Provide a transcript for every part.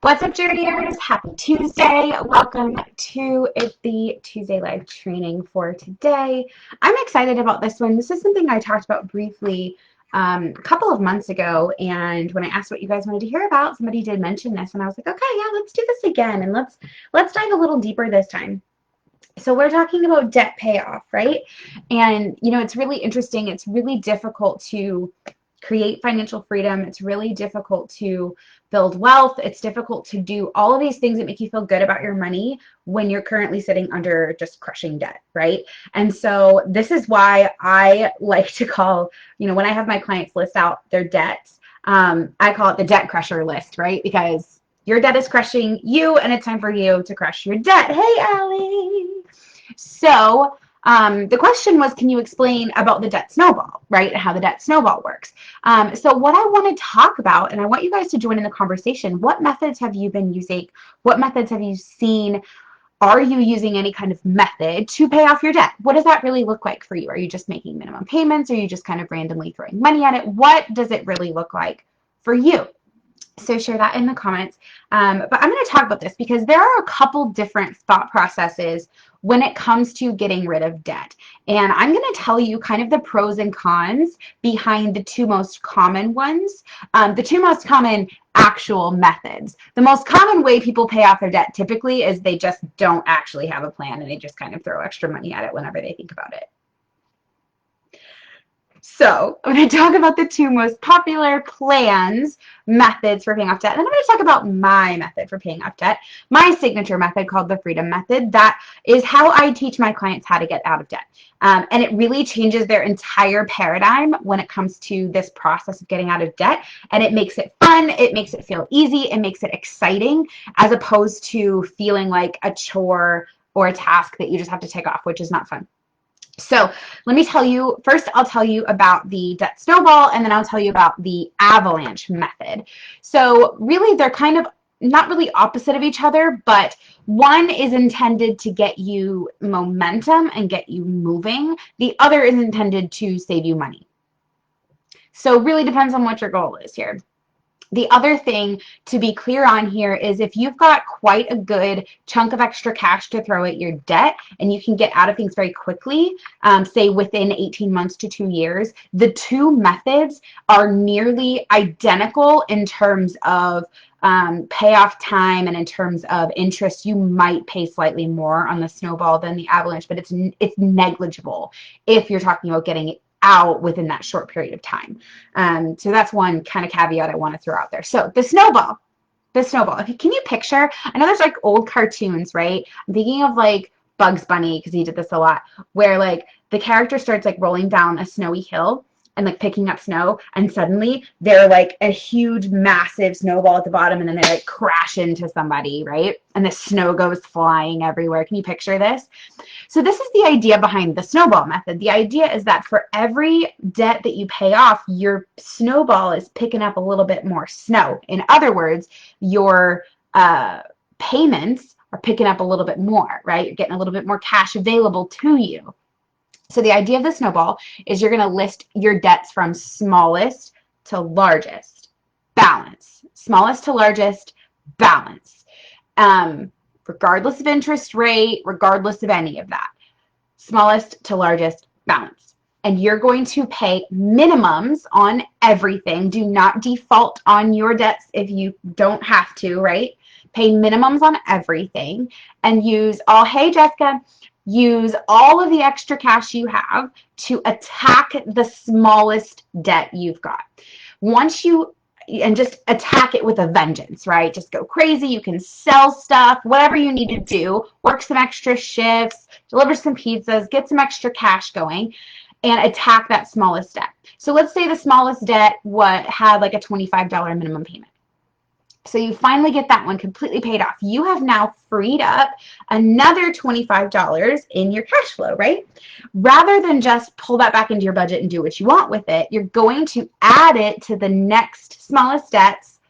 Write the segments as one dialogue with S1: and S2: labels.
S1: What's up, journeyers? Happy Tuesday. Welcome to the Tuesday live training for today. I'm excited about this one. This is something I talked about briefly a couple of months ago, and when I asked what you guys wanted to hear about, somebody did mention this, and I was like, okay, yeah, let's do this again, and let's dive a little deeper this time. So we're talking about debt payoff, right? And it's really interesting. It's really difficult to create financial freedom. It's really difficult to build wealth. It's difficult to do all of these things that make you feel good about your money when you're currently sitting under just crushing debt, right? And so this is why I like to call, when I have my clients list out their debts, I call it the debt crusher list, right? Because your debt is crushing you, and it's time for you to crush your debt. Hey, Allie. So the question was, can you explain about the debt snowball, right? How the debt snowball works. So what I want to talk about, and I want you guys to join in the conversation, what methods have you been using? What methods have you seen? Are you using any kind of method to pay off your debt? What does that really look like for you? Are you just making minimum payments? Are you just kind of randomly throwing money at it? What does it really look like for you? So share that in the comments. But I'm going to talk about this because there are a couple different thought processes when it comes to getting rid of debt. And I'm going to tell you kind of the pros and cons behind the two most common ones, the two most common actual methods. The most common way people pay off their debt typically is they just don't actually have a plan, and they just kind of throw extra money at it whenever they think about it. So I'm going to talk about the two most popular methods for paying off debt. And then I'm going to talk about my method for paying off debt, my signature method called the Freedom Method. That is how I teach my clients how to get out of debt. And it really changes their entire paradigm when it comes to this process of getting out of debt. And it makes it fun. It makes it feel easy. It makes it exciting, as opposed to feeling like a chore or a task that you just have to take off, which is not fun. So let me tell you, first I'll tell you about the debt snowball, and then I'll tell you about the Avalanche Method. So really they're kind of not really opposite of each other, but one is intended to get you momentum and get you moving. The other is intended to save you money. So it really depends on what your goal is here. The other thing to be clear on here is if you've got quite a good chunk of extra cash to throw at your debt and you can get out of things very quickly, say within 18 months to 2 years, the two methods are nearly identical in terms of payoff time and in terms of interest. You might pay slightly more on the snowball than the avalanche, but it's negligible if you're talking about getting it out within that short period of time. So that's one kind of caveat I want to throw out there. So the snowball, can you picture, I know there's like old cartoons, right? I'm thinking of like Bugs Bunny, because he did this a lot, where like the character starts like rolling down a snowy hill and like picking up snow, and suddenly they're like a huge massive snowball at the bottom, and then they like crash into somebody, right? And the snow goes flying everywhere. Can you picture this? So this is the idea behind the snowball method. The idea is that for every debt that you pay off, your snowball is picking up a little bit more snow. In other words, your payments are picking up a little bit more, right? You're getting a little bit more cash available to you. So the idea of the snowball is you're going to list your debts from smallest to largest. Balance. Smallest to largest, balance. Regardless of interest rate, regardless of any of that. Smallest to largest, balance. And you're going to pay minimums on everything. Do not default on your debts if you don't have to, right? Pay minimums on everything and use use all of the extra cash you have to attack the smallest debt you've got. And just attack it with a vengeance, right? Just go crazy. You can sell stuff, whatever you need to do, work some extra shifts, deliver some pizzas, get some extra cash going, and attack that smallest debt. So let's say the smallest debt had like a $25 minimum payment. So you finally get that one completely paid off. You have now freed up another $25 in your cash flow, right? Rather than just pull that back into your budget and do what you want with it, you're going to add it to the next smallest debts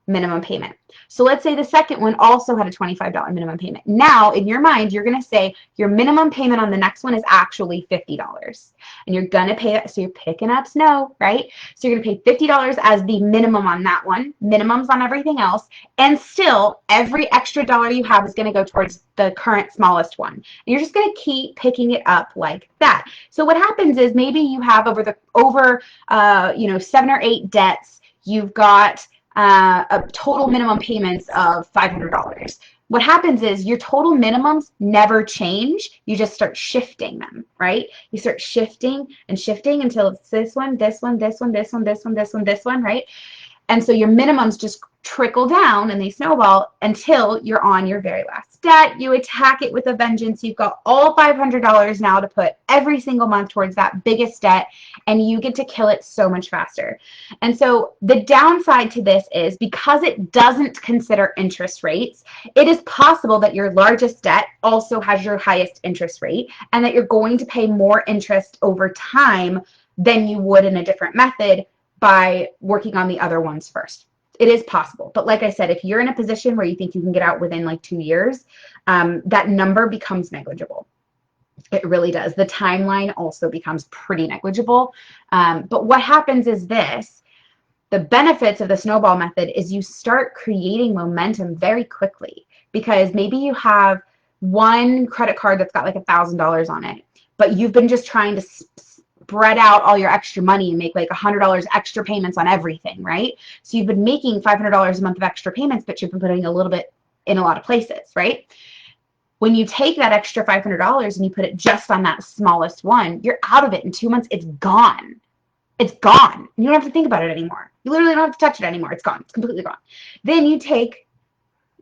S1: minimum payment. So let's say the second one also had a $25 minimum payment. Now, in your mind, you're going to say your minimum payment on the next one is actually $50. And you're going to pay it. So you're picking up snow, right? So you're going to pay $50 as the minimum on that one, minimums on everything else. And still, every extra dollar you have is going to go towards the current smallest one. And you're just going to keep picking it up like that. So what happens is maybe you have over 7 or 8 debts. You've got a total minimum payments of $500. What happens is your total minimums never change. You just start shifting them, right? You start shifting and shifting until it's this one, this one, this one, this one, this one, this one, this one, right? And so your minimums just trickle down and they snowball until you're on your very last debt. You attack it with a vengeance. You've got all $500 now to put every single month towards that biggest debt, and you get to kill it so much faster. And so the downside to this is because it doesn't consider interest rates, it is possible that your largest debt also has your highest interest rate and that you're going to pay more interest over time than you would in a different method by working on the other ones first. It is possible. But like I said, if you're in a position where you think you can get out within like 2 years, that number becomes negligible. It really does. The timeline also becomes pretty negligible. But what happens is this. The benefits of the snowball method is you start creating momentum very quickly, because maybe you have one credit card that's got like $1,000 on it, but you've been just trying to spread out all your extra money and make like $100 extra payments on everything, right? So you've been making $500 a month of extra payments, but you've been putting a little bit in a lot of places, right? When you take that extra $500 and you put it just on that smallest one, you're out of it in 2 months. It's gone. It's gone. You don't have to think about it anymore. You literally don't have to touch it anymore. It's gone. It's completely gone. Then you take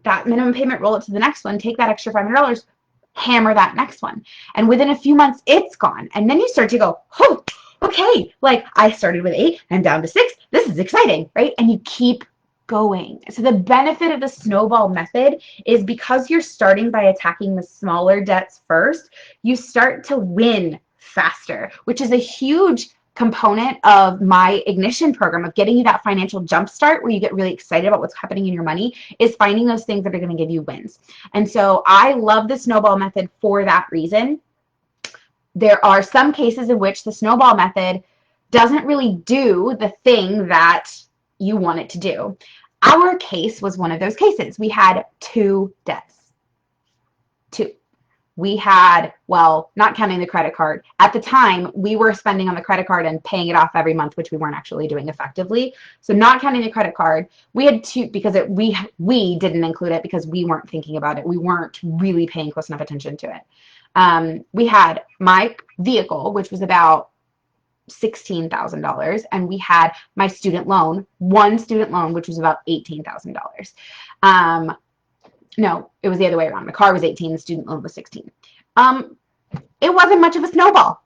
S1: that minimum payment, roll it to the next one, take that extra $500, hammer that next one. And within a few months, it's gone. And then you start to go, oh, okay, like I started with 8, I'm down to 6. This is exciting, right? And you keep going. So the benefit of the snowball method is because you're starting by attacking the smaller debts first, you start to win faster, which is a huge component of my ignition program of getting you that financial jump start where you get really excited about what's happening in your money, is finding those things that are going to give you wins. And so I love the snowball method for that reason. There are some cases in which the snowball method doesn't really do the thing that you want it to do. Our case was one of those cases. We had 2 debts. 2. We had, well, not counting the credit card. At the time, we were spending on the credit card and paying it off every month, which we weren't actually doing effectively. So not counting the credit card, we had 2, because we didn't include it because we weren't thinking about it. We weren't really paying close enough attention to it. We had my vehicle, which was about $16,000, and we had my student loan, one student loan, which was about $18,000. No, it was the other way around. The car was 18, the student loan was 16. It wasn't much of a snowball.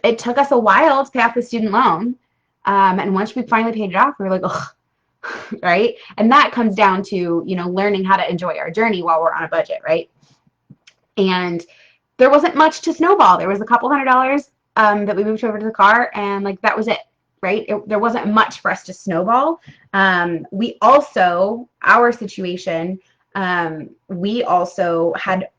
S1: It took us a while to pay off the student loan. And once we finally paid it off, we were like, ugh, right? And that comes down to, learning how to enjoy our journey while we're on a budget, right? And there wasn't much to snowball. There was a couple $100 that we moved over to the car, and like that was it, right? There wasn't much for us to snowball. We also, our situation, we also had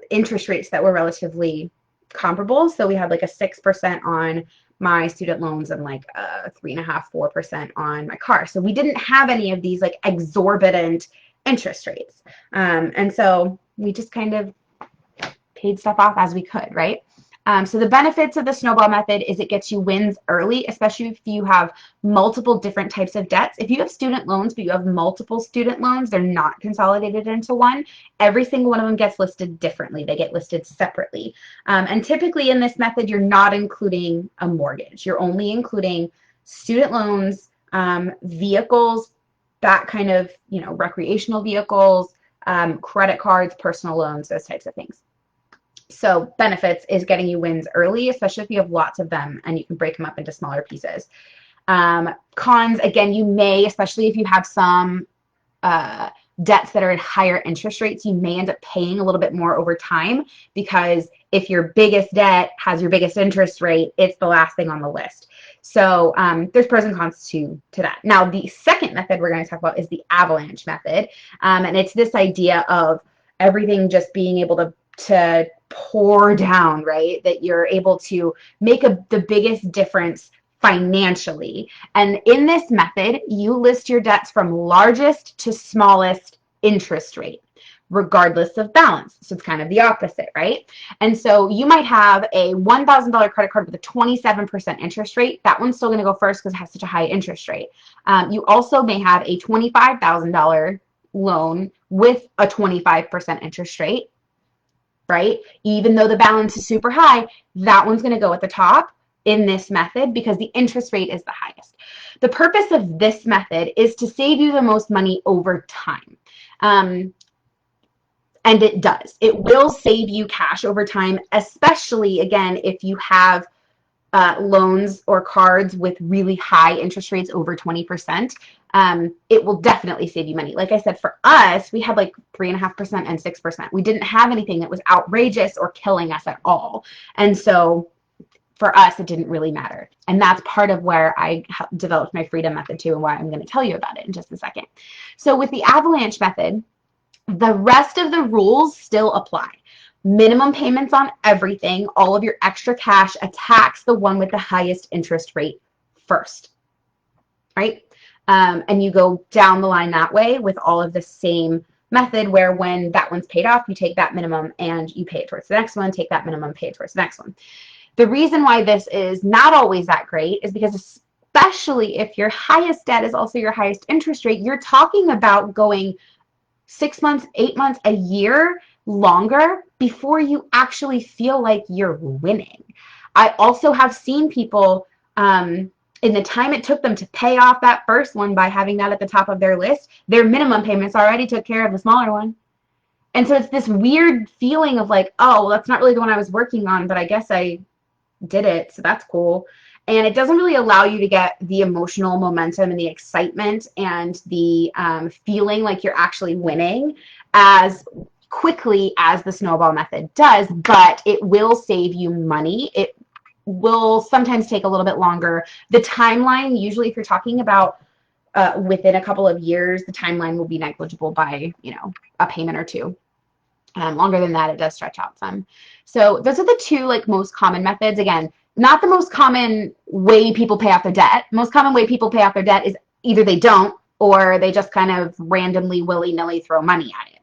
S1: interest rates that were relatively comparable. So we had like a 6% on my student loans and like 3.5%, 4% on my car. So we didn't have any of these like exorbitant interest rates. And so we just kind of paid stuff off as we could, right? So the benefits of the snowball method is it gets you wins early, especially if you have multiple different types of debts. If you have student loans, but you have multiple student loans, they're not consolidated into one. Every single one of them gets listed differently. They get listed separately. And typically in this method, you're not including a mortgage. You're only including student loans, vehicles, that kind of, recreational vehicles, credit cards, personal loans, those types of things. So benefits is getting you wins early, especially if you have lots of them and you can break them up into smaller pieces. Cons, again, you may, especially if you have some debts that are at higher interest rates, you may end up paying a little bit more over time, because if your biggest debt has your biggest interest rate, it's the last thing on the list. So there's pros and cons to that. Now, the second method we're going to talk about is the avalanche method. And it's this idea of everything just being able to pour down, right? That you're able to make the biggest difference financially. And in this method, you list your debts from largest to smallest interest rate, regardless of balance. So it's kind of the opposite, right? And so you might have a $1,000 credit card with a 27% interest rate. That one's still going to go first because it has such a high interest rate. You also may have a $25,000 loan with a 25% interest rate, right? Even though the balance is super high, that one's going to go at the top in this method because the interest rate is the highest. The purpose of this method is to save you the most money over time. And it does. It will save you cash over time, especially, again, if you have loans or cards with really high interest rates over 20%. It will definitely save you money. Like I said, for us, we had like 3.5% and 6%. We didn't have anything that was outrageous or killing us at all. And so for us, it didn't really matter. And that's part of where I developed my freedom method too, and why I'm going to tell you about it in just a second. So with the avalanche method, the rest of the rules still apply. Minimum payments on everything, all of your extra cash, attacks the one with the highest interest rate first, right? And you go down the line that way with all of the same method where when that one's paid off, you take that minimum and you pay it towards the next one, take that minimum, pay it towards the next one. The reason why this is not always that great is because especially if your highest debt is also your highest interest rate, you're talking about going 6 months, 8 months, a year longer before you actually feel like you're winning. I also have seen people in the time it took them to pay off that first one by having that at the top of their list, their minimum payments already took care of the smaller one. And so it's this weird feeling of like, oh, well, that's not really the one I was working on, but I guess I did it, so that's cool. And it doesn't really allow you to get the emotional momentum and the excitement and the feeling like you're actually winning as quickly as the snowball method does, but it will save you money. It will sometimes take a little bit longer. The timeline, usually if you're talking about within a couple of years, the timeline will be negligible by, a payment or two. Longer than that, it does stretch out some. So those are the two most common methods. Again, not the most common way people pay off their debt. Most common way people pay off their debt is either they don't or they just kind of randomly, willy-nilly throw money at it.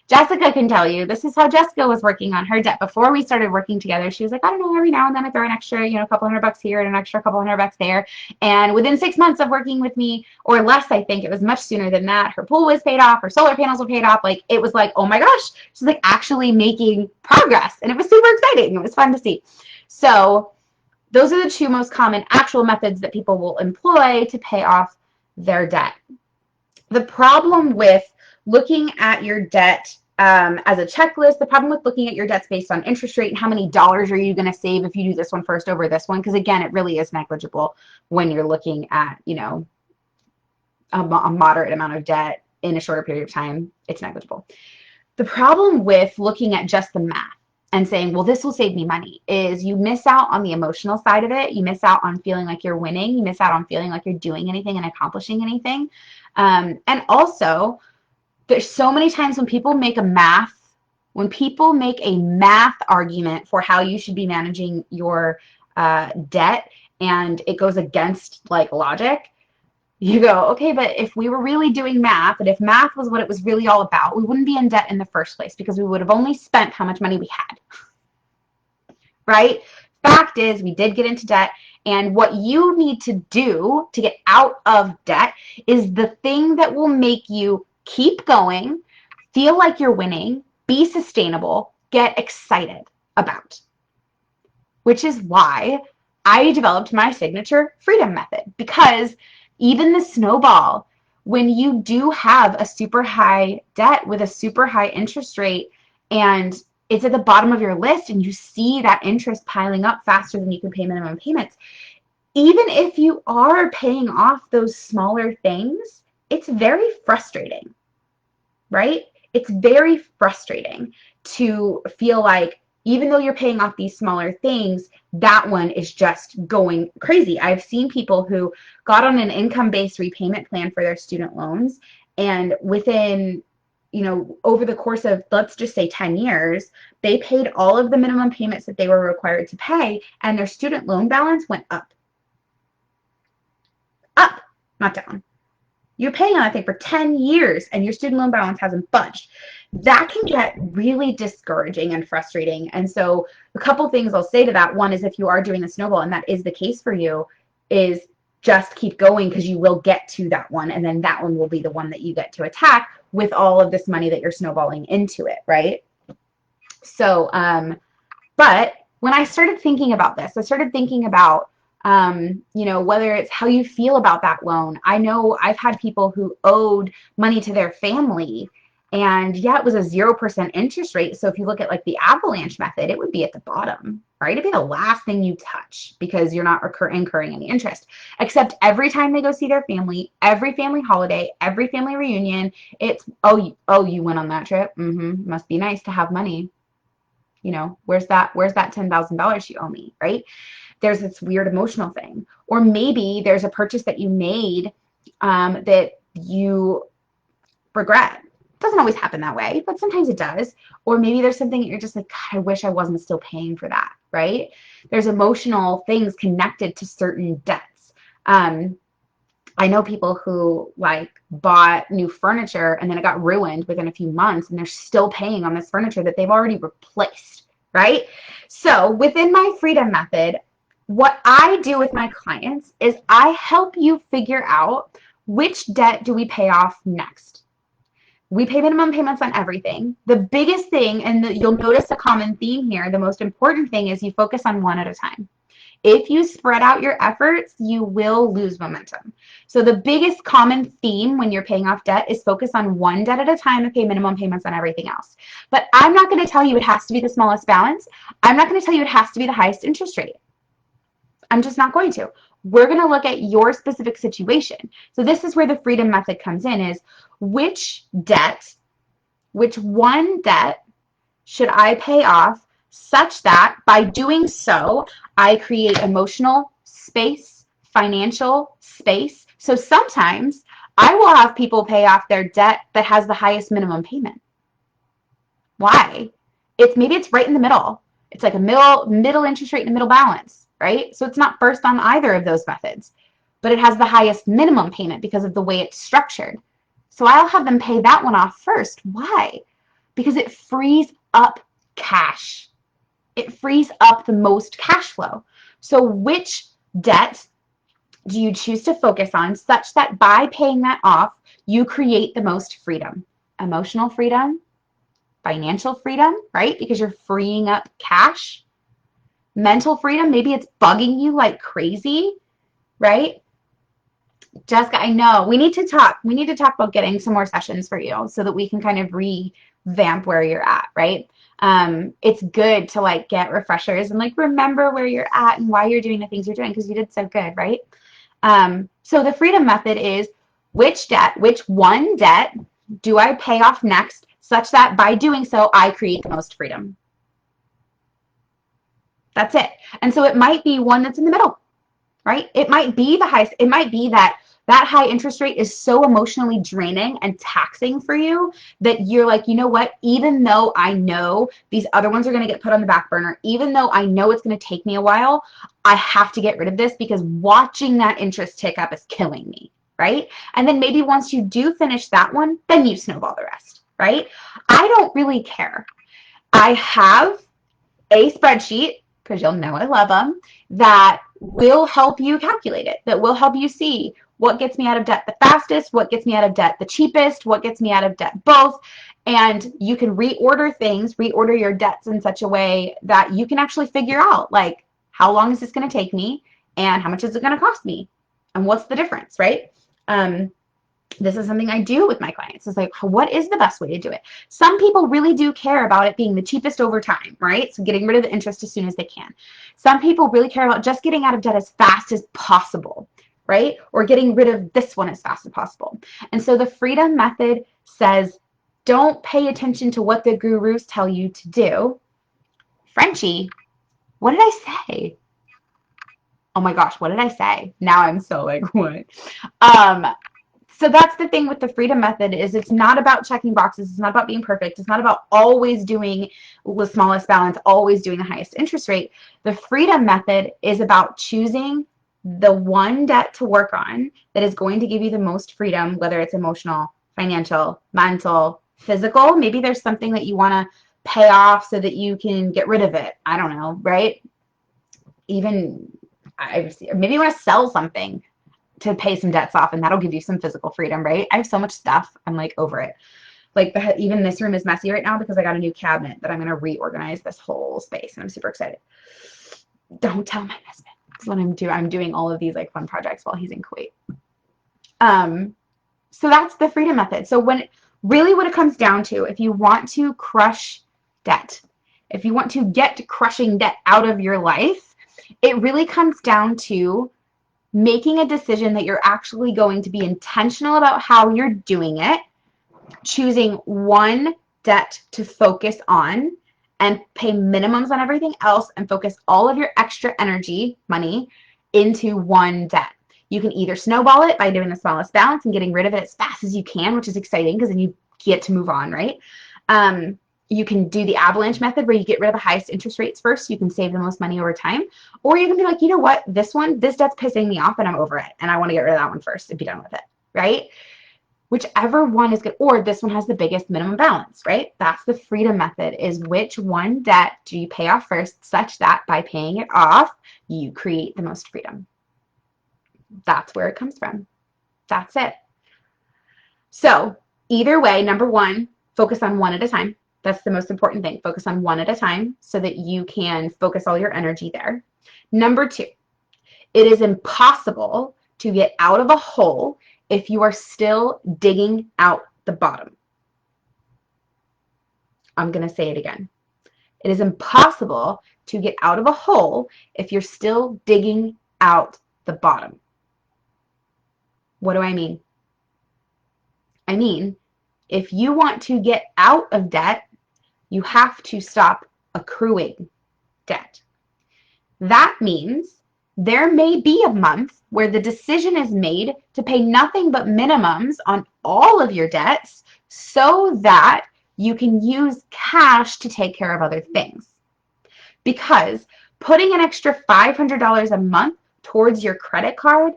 S1: Jessica can tell you, this is how Jessica was working on her debt. Before we started working together, she was like, I don't know, every now and then I throw an extra, a couple $100 here and an extra couple $100 there. And within 6 months of working with me, or less, I think, it was much sooner than that, her pool was paid off, her solar panels were paid off. It was like, oh my gosh, she's actually making progress. And it was super exciting. It was fun to see. So those are the two most common actual methods that people will employ to pay off their debt. The problem with looking at your debt as a checklist, the problem with looking at your debts based on interest rate and how many dollars are you going to save if you do this one first over this one, because again, it really is negligible when you're looking at, a moderate amount of debt in a shorter period of time. It's negligible. The problem with looking at just the math and saying, well, this will save me money, is you miss out on the emotional side of it. You miss out on feeling like you're winning. You miss out on feeling like you're doing anything and accomplishing anything. And also, there's so many times when people make a math argument for how you should be managing your debt, and it goes against logic, you go, okay, but if we were really doing math, and if math was what it was really all about, we wouldn't be in debt in the first place because we would have only spent how much money we had, right? Fact is, we did get into debt, and what you need to do to get out of debt is the thing that will make you keep going, feel like you're winning, be sustainable, get excited about, which is why I developed my signature freedom method. Because even the snowball, when you do have a super high debt with a super high interest rate and it's at the bottom of your list and you see that interest piling up faster than you can pay minimum payments, even if you are paying off those smaller things, it's very frustrating, right? It's very frustrating to feel like even though you're paying off these smaller things, that one is just going crazy. I've seen people who got on an income-based repayment plan for their student loans, and within, over the course of, let's just say 10 years, they paid all of the minimum payments that they were required to pay, and their student loan balance went up. Up, not down. You're paying on that thing for 10 years and your student loan balance hasn't budged. That can get really discouraging and frustrating. And so a couple things I'll say to that. One is, if you are doing the snowball and that is the case for you, is just keep going, because you will get to that one, and then that one will be the one that you get to attack with all of this money that you're snowballing into it, right? So, but when I started thinking about this, I started thinking about whether it's how you feel about that loan. I know I've had people who owed money to their family, and yeah, it was a 0% interest rate. So if you look at like the Avalanche method, it would be at the bottom, right? It'd be the last thing you touch because you're not incurring any interest. Except every time they go see their family, every family holiday, every family reunion, it's, you went on that trip. Must be nice to have money. Where's that $10,000 you owe me, right? There's this weird emotional thing. Or maybe there's a purchase that you made that you regret. It doesn't always happen that way, but sometimes it does. Or maybe there's something that you're just like, God, I wish I wasn't still paying for that, right? There's emotional things connected to certain debts. I know people who like bought new furniture and then it got ruined within a few months, and they're still paying on this furniture that they've already replaced, right? So within my freedom method, what I do with my clients is I help you figure out, which debt do we pay off next. We pay minimum payments on everything. The biggest thing, and you'll notice a common theme here, the most important thing is you focus on one at a time. If you spread out your efforts, you will lose momentum. So the biggest common theme when you're paying off debt is focus on one debt at a time and pay minimum payments on everything else. But I'm not going to tell you it has to be the smallest balance. I'm not going to tell you it has to be the highest interest rate. I'm just not going to. We're going to look at your specific situation. So this is where the freedom method comes in, is which one debt should I pay off such that by doing so, I create emotional space, financial space. So sometimes I will have people pay off their debt that has the highest minimum payment. Why? Maybe it's right in the middle. It's like a middle interest rate and a middle balance, right? So it's not first on either of those methods, but it has the highest minimum payment because of the way it's structured. So I'll have them pay that one off first. Why? Because it frees up cash. It frees up the most cash flow. So which debt do you choose to focus on such that by paying that off, you create the most freedom? Emotional freedom, financial freedom, right? Because you're freeing up cash. Mental freedom, maybe it's bugging you like crazy, right? Jessica, I know we need to talk. We need to talk about getting some more sessions for you so that we can kind of revamp where you're at, right? It's good to like get refreshers and like remember where you're at and why you're doing the things you're doing, because you did so good, right? So the freedom method is, which one debt do I pay off next such that by doing so, I create the most freedom? That's it. And so it might be one that's in the middle, right? It might be the highest. It might be that high interest rate is so emotionally draining and taxing for you that you're like, you know what? Even though I know these other ones are going to get put on the back burner, even though I know it's going to take me a while, I have to get rid of this because watching that interest tick up is killing me, right? And then maybe once you do finish that one, then you snowball the rest, right? I don't really care. I have a spreadsheet, because you'll know I love them, that will help you calculate it, that will help you see what gets me out of debt the fastest, what gets me out of debt the cheapest, what gets me out of debt both. And you can reorder your debts in such a way that you can actually figure out, like, how long is this going to take me and how much is it going to cost me and what's the difference, right? This is something I do with my clients. It's like, what is the best way to do it? Some people really do care about it being the cheapest over time, right? So getting rid of the interest as soon as they can. Some people really care about just getting out of debt as fast as possible, right? Or getting rid of this one as fast as possible. And so the freedom method says, don't pay attention to what the gurus tell you to do. Frenchie, what did I say? Oh my gosh, what did I say? Now I'm so like, what? Um, so that's the thing with the freedom method is it's not about checking boxes. It's not about being perfect. It's not about always doing the smallest balance, always doing the highest interest rate. The freedom method is about choosing the one debt to work on that is going to give you the most freedom, whether it's emotional, financial, mental, physical. Maybe there's something that you want to pay off so that you can get rid of it. I don't know, right? Even maybe you want to sell something to pay some debts off, and that'll give you some physical freedom, right? I have so much stuff. I'm like over it. Like even this room is messy right now because I got a new cabinet that I'm going to reorganize this whole space, and I'm super excited. Don't tell my husband. That's what I'm doing. I'm doing all of these like fun projects while he's in Kuwait. So that's the freedom method. So what it comes down to, if you want to crush debt, if you want to get crushing debt out of your life, it really comes down to making a decision that you're actually going to be intentional about how you're doing it, choosing one debt to focus on and pay minimums on everything else and focus all of your extra energy, money, into one debt. You can either snowball it by doing the smallest balance and getting rid of it as fast as you can, which is exciting because then you get to move on, right? You can do the Avalanche Method where you get rid of the highest interest rates first. So you can save the most money over time. Or you can be like, you know what, this debt's pissing me off and I'm over it. And I want to get rid of that one first and be done with it, right? Whichever one is good. Or this one has the biggest minimum balance, right? That's the freedom method, is which one debt do you pay off first such that by paying it off, you create the most freedom. That's where it comes from. That's it. So either way, number one, focus on one at a time. That's the most important thing. Focus on one at a time so that you can focus all your energy there. Number two, it is impossible to get out of a hole if you are still digging out the bottom. I'm going to say it again. It is impossible to get out of a hole if you're still digging out the bottom. What do I mean? I mean, if you want to get out of debt, you have to stop accruing debt. That means there may be a month where the decision is made to pay nothing but minimums on all of your debts so that you can use cash to take care of other things. Because putting an extra $500 a month towards your credit card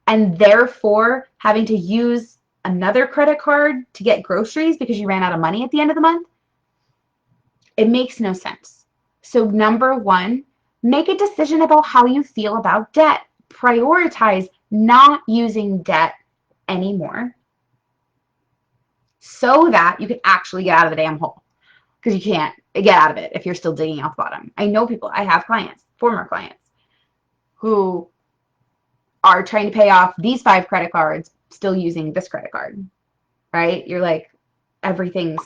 S1: and therefore having to use another credit card to get groceries because you ran out of money at the end of the month, it makes no sense. So number one, make a decision about how you feel about debt. Prioritize not using debt anymore so that you can actually get out of the damn hole, because you can't get out of it if you're still digging out the bottom. I know people, I have clients, former clients, who are trying to pay off these 5 credit cards still using this credit card, right? You're like, everything's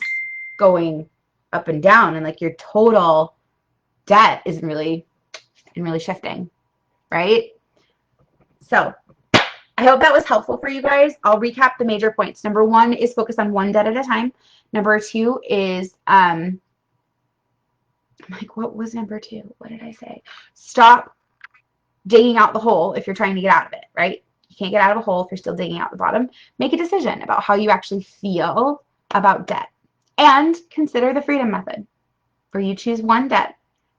S1: going up and down and like your total debt isn't really shifting, right? So I hope that was helpful for you guys. I'll recap the major points. Number one is focus on one debt at a time. Number two is, I'm like, what was number two? What did I say? Stop digging out the hole if you're trying to get out of it, right? You can't get out of a hole if you're still digging out the bottom. Make a decision about how you actually feel about debt. And consider the freedom method, where you choose one debt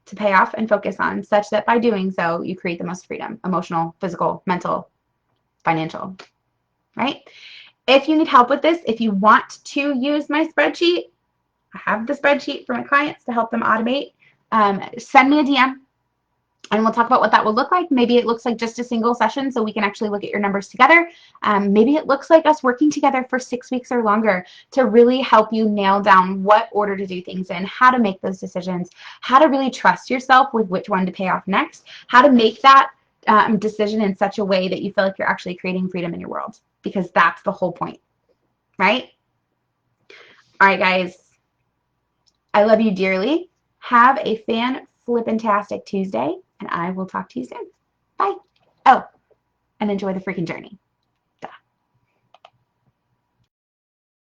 S1: to pay off and focus on, such that by doing so, you create the most freedom, emotional, physical, mental, financial, right? If you need help with this, if you want to use my spreadsheet, I have the spreadsheet for my clients to help them automate. Send me a DM and we'll talk about what that will look like. Maybe it looks like just a single session so we can actually look at your numbers together. Maybe it looks like us working together for 6 weeks or longer to really help you nail down what order to do things in, how to make those decisions, how to really trust yourself with which one to pay off next, how to make that decision in such a way that you feel like you're actually creating freedom in your world, because that's the whole point, right? All right, guys. I love you dearly. Have a fan-flippantastic Tuesday, and I will talk to you soon. Bye. Oh, and enjoy the freaking journey.